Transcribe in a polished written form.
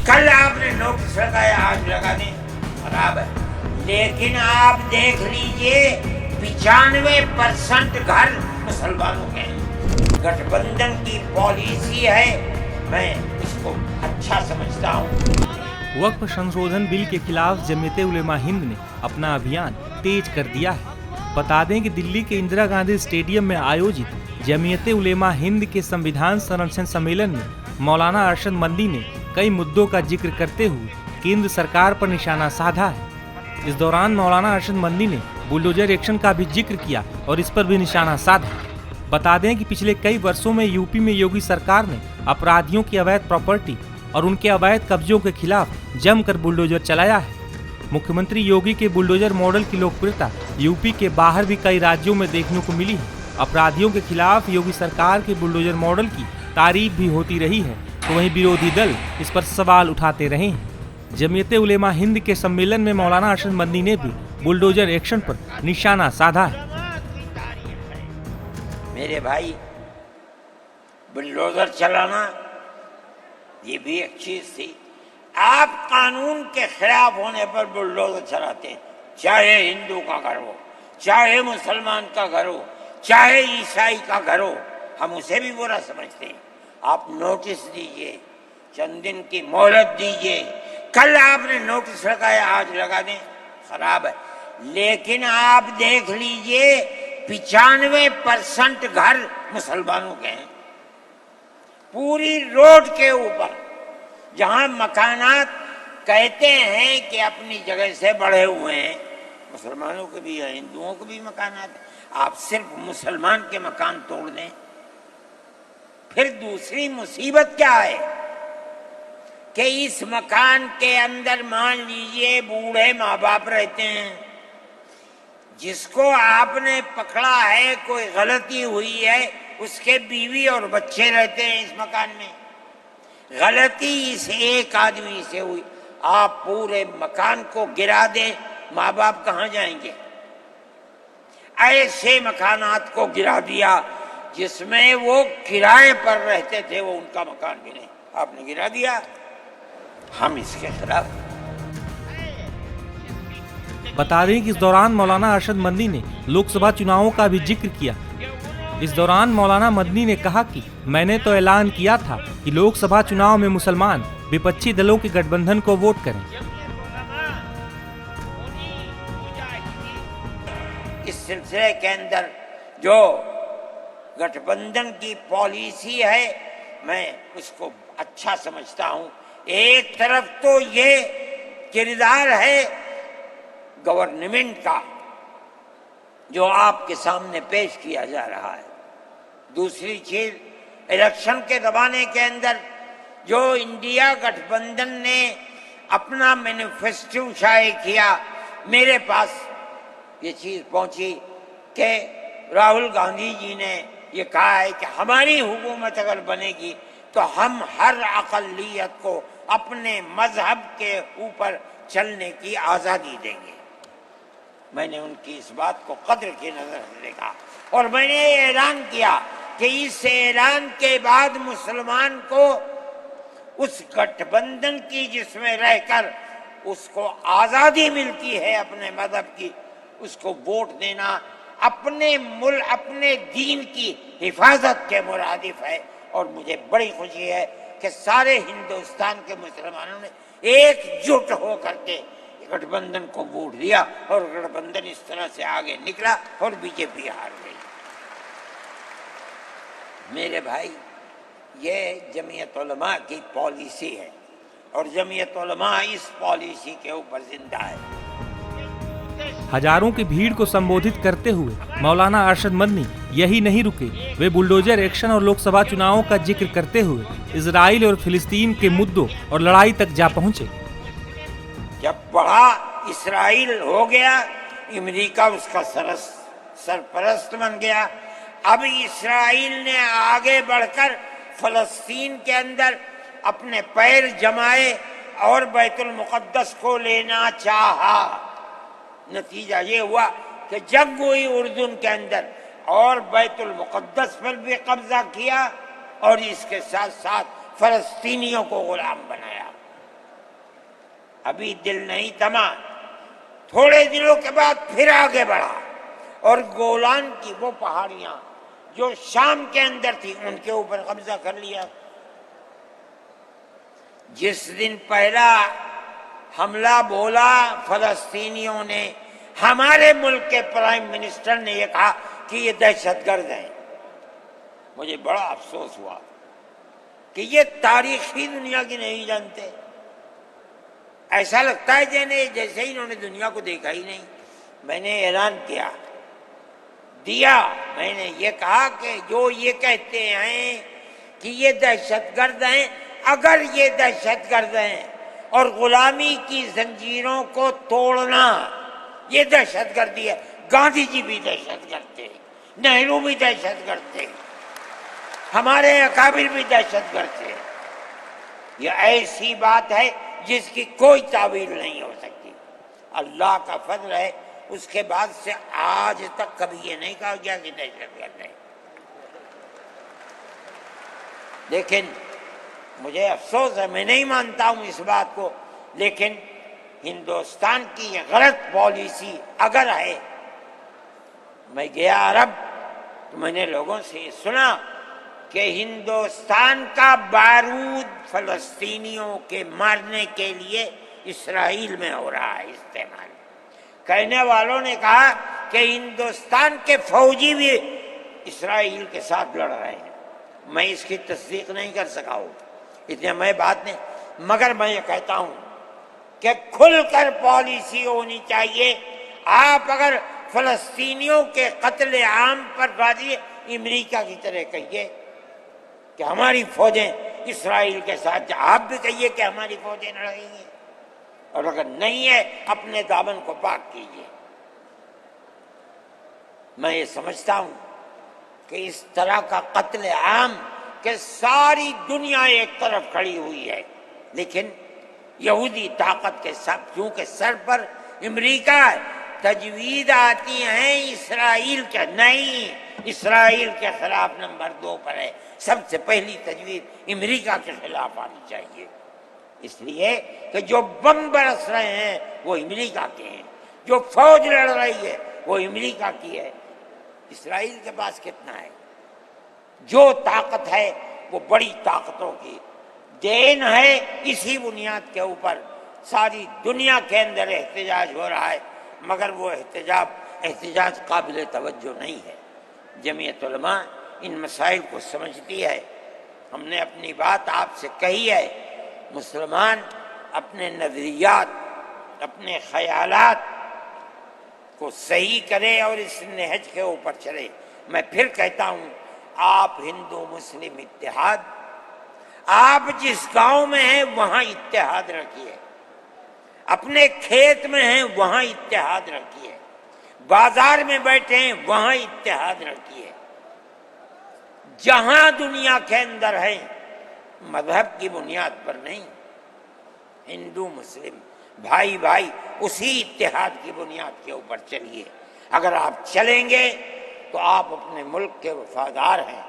कल आपने नोटिस लगाया, आज लगा दें, खराब है। लेकिन आप देख लीजिए 95% घर मुसलमानों के हैं। गठबंधन की पॉलिसी है, मैं इसको अच्छा समझता हूँ। वक्फ संशोधन बिल के खिलाफ जमीयत उलेमा हिंद ने अपना अभियान तेज कर दिया है। बता दें कि दिल्ली के इंदिरा गांधी स्टेडियम में आयोजित जमीयत उलेमा हिंद के संविधान संरक्षण सम्मेलन में मौलाना अरशद मंदी ने कई मुद्दों का जिक्र करते हुए केंद्र सरकार पर निशाना साधा है। इस दौरान मौलाना अरशद मंदी ने बुलडोजर एक्शन का भी जिक्र किया और इस पर भी निशाना साधा। बता दें कि पिछले कई वर्षों में यूपी में योगी सरकार ने अपराधियों की अवैध प्रॉपर्टी और उनके अवैध कब्जों के खिलाफ जमकर बुलडोजर चलाया है। मुख्यमंत्री योगी के बुलडोजर मॉडल की लोकप्रियता यूपी के बाहर भी कई राज्यों में देखने को मिली है। अपराधियों के खिलाफ योगी सरकार के बुलडोजर मॉडल की तारीफ भी होती रही है, तो वहीं विरोधी दल इस पर सवाल उठाते रहे हैं। जमीयत उलेमा हिंद के सम्मेलन में मौलाना अरशद मंदी ने भी बुलडोजर एक्शन पर निशाना साधा है। मेरे भाई, बुलडोजर चलाना ये भी एक चीज थी। आप कानून के खिलाफ होने पर बुलडोजर चलाते हैं, चाहे हिंदू का घर हो, चाहे मुसलमान का घर हो, चाहे ईसाई का घर हो, हम उसे भी बुरा समझते हैं। आप नोटिस दीजिए, चंद दिन की मोहलत दीजिए। कल आपने नोटिस लगाया, आज लगा दें, खराब है। लेकिन आप देख लीजिए 95% घर मुसलमानों के हैं। पूरी रोड के ऊपर जहां मकानात कहते हैं कि अपनी जगह से बढ़े हुए हैं, मुसलमानों के भी हैं, हिंदुओं के भी मकानात हैं। आप सिर्फ मुसलमान के मकान तोड़ दें, फिर दूसरी मुसीबत क्या है कि इस मकान के अंदर मान लीजिए बूढ़े माँ बाप रहते हैं, जिसको आपने पकड़ा है, कोई गलती हुई है, उसके बीवी और बच्चे रहते हैं इस मकान में। गलती इस एक आदमी से हुई, आप पूरे मकान को गिरा दें, माँ बाप कहाँ जाएंगे? ऐसे मकानात को गिरा दिया जिसमें वो किराए पर रहते थे, वो उनका मकान भी नहीं, आपने गिरा दिया। हम इसके खिलाफ। बता दें कि इस दौरान मौलाना अरशद मंदी ने लोकसभा चुनावों का भी जिक्र किया। इस दौरान मौलाना मंदी ने कहा कि मैंने तो ऐलान किया था कि लोकसभा चुनाव में मुसलमान विपक्षी दलों के गठबंधन को वोट करें। इस सिलसिले के अंदर जो गठबंधन की पॉलिसी है, मैं उसको अच्छा समझता हूं। एक तरफ तो ये किरदार है गवर्नमेंट का जो आपके सामने पेश किया जा रहा है। दूसरी चीज इलेक्शन के दबाने के अंदर जो इंडिया गठबंधन ने अपना मैनिफेस्टो शाये किया, मेरे पास ये चीज पहुंची कि राहुल गांधी जी ने ये कहा है कि हमारी हुकूमत अगर बनेगी तो हम हर अक़लियत को अपने मजहब के ऊपर चलने की आज़ादी देंगे। मैंने उनकी इस बात को कद्र की नजर से देखा और मैंने ऐलान किया कि इस ऐलान के बाद मुसलमान को उस गठबंधन की जिसमें रहकर उसको आज़ादी मिलती है अपने मजहब की, उसको वोट देना अपने दीन की हिफाजत के मुरादिफ है। और मुझे बड़ी खुशी है कि सारे हिंदुस्तान के मुसलमानों ने एकजुट होकर के गठबंधन को वोट दिया और गठबंधन इस तरह से आगे निकला और बीजेपी हार गई। मेरे भाई, ये जमीयत उलमा की पॉलिसी है और जमीयत उलमा इस पॉलिसी के ऊपर जिंदा है। हजारों की भीड़ को संबोधित करते हुए मौलाना अरशद मंदी यही नहीं रुके, वे बुलडोजर एक्शन और लोकसभा चुनावों का जिक्र करते हुए इजराइल और फिलिस्तीन के मुद्दों और लड़ाई तक जा पहुंचे। जब बड़ा इस्राइल हो गया, अमेरिका उसका सरपरस्त बन गया। अब इस्राइल ने आगे बढ़कर फलस्तीन के अंदर अपने पैर जमाए और बैतुल मुक़द्दस को लेना चाहा। नतीजा ये हुआ कि जंग हुई उर्दून के अंदर और बैतुल मुक़द्दस पर भी कब्जा किया और इसके साथ साथ फलस्तीनियों को गुलाम बनाया। ابھی دل نہیں تھما، تھوڑے دنوں کے بعد پھر آگے بڑھا اور گولان کی وہ پہاڑیاں جو شام کے اندر تھی ان کے اوپر قبضہ کر لیا۔ جس دن پہلا حملہ بولا فلسطینیوں نے، ہمارے ملک کے پرائم منسٹر نے یہ کہا کہ یہ دہشت گرد ہیں۔ مجھے بڑا افسوس ہوا کہ یہ تاریخ ہی دنیا کی نہیں جانتے۔ ایسا لگتا ہے جیسے انہوں نے دنیا کو دیکھا ہی نہیں۔ میں نے اعلان دیا، میں نے یہ کہا کہ جو یہ کہتے ہیں کہ یہ دہشت گرد ہیں، اگر یہ دہشت گرد ہیں اور غلامی کی زنجیروں کو توڑنا یہ دہشت گردی ہے، گاندھی جی بھی دہشت گرد تھے، نہرو بھی دہشت گرد تھے، ہمارے اکابر بھی دہشت گرد تھے۔ یہ ایسی بات ہے جس کی کوئی تعویل نہیں ہو سکتی۔ اللہ کا فضل ہے، اس کے بعد سے آج تک کبھی یہ نہیں کہا گیا کہ دہشت گرد ہے۔ لیکن مجھے افسوس ہے، میں نہیں مانتا ہوں اس بات کو، لیکن ہندوستان کی یہ غلط پالیسی اگر ہے، میں گیا عرب تو میں نے لوگوں سے یہ سنا کہ ہندوستان کا بارود فلسطینیوں کے مارنے کے لیے اسرائیل میں ہو رہا ہے استعمال۔ کہنے والوں نے کہا کہ ہندوستان کے فوجی بھی اسرائیل کے ساتھ لڑ رہے ہیں۔ میں اس کی تصدیق نہیں کر سکا ہوں، اتنے میں بات نہیں، مگر میں یہ کہتا ہوں کہ کھل کر پالیسی ہونی چاہیے۔ آپ اگر فلسطینیوں کے قتل عام پر راضی، امریکہ کی طرح کہیے کہ ہماری فوجیں اسرائیل کے ساتھ، آپ بھی کہیے کہ ہماری فوجیں لڑیں گی، اور اگر نہیں ہے اپنے دامن کو پاک کیجیے۔ میں یہ سمجھتا ہوں کہ اس طرح کا قتل عام کہ ساری دنیا ایک طرف کھڑی ہوئی ہے، لیکن یہودی طاقت کے سب چونکہ سر پر امریکہ ہے، تجویز آتی ہیں اسرائیل کے، نہیں، اسرائیل کے خلاف نمبر 2 پر ہے، سب سے پہلی تجویز امریکہ کے خلاف آنی چاہیے، اس لیے کہ جو بم برس رہے ہیں وہ امریکہ کے ہیں، جو فوج لڑ رہی ہے وہ امریکہ کی ہے۔ اسرائیل کے پاس کتنا ہے؟ جو طاقت ہے وہ بڑی طاقتوں کی دین ہے۔ اسی بنیاد کے اوپر ساری دنیا کے اندر احتجاج ہو رہا ہے، مگر وہ احتجاج قابل توجہ نہیں ہے۔ جمعیت علماء ان مسائل کو سمجھتی ہے۔ ہم نے اپنی بات آپ سے کہی ہے، مسلمان اپنے نظریات، اپنے خیالات کو صحیح کرے اور اس نہج کے اوپر چلے۔ میں پھر کہتا ہوں، آپ ہندو مسلم اتحاد، آپ جس گاؤں میں ہیں وہاں اتحاد رکھیے، اپنے کھیت میں ہیں وہاں اتحاد رکھیے، بازار میں بیٹھے ہیں وہاں اتحاد رکھیے، جہاں دنیا کے اندر ہیں مذہب کی بنیاد پر نہیں، ہندو مسلم بھائی بھائی اسی اتحاد کی بنیاد کے اوپر چلیے۔ اگر آپ چلیں گے تو آپ اپنے ملک کے وفادار ہیں۔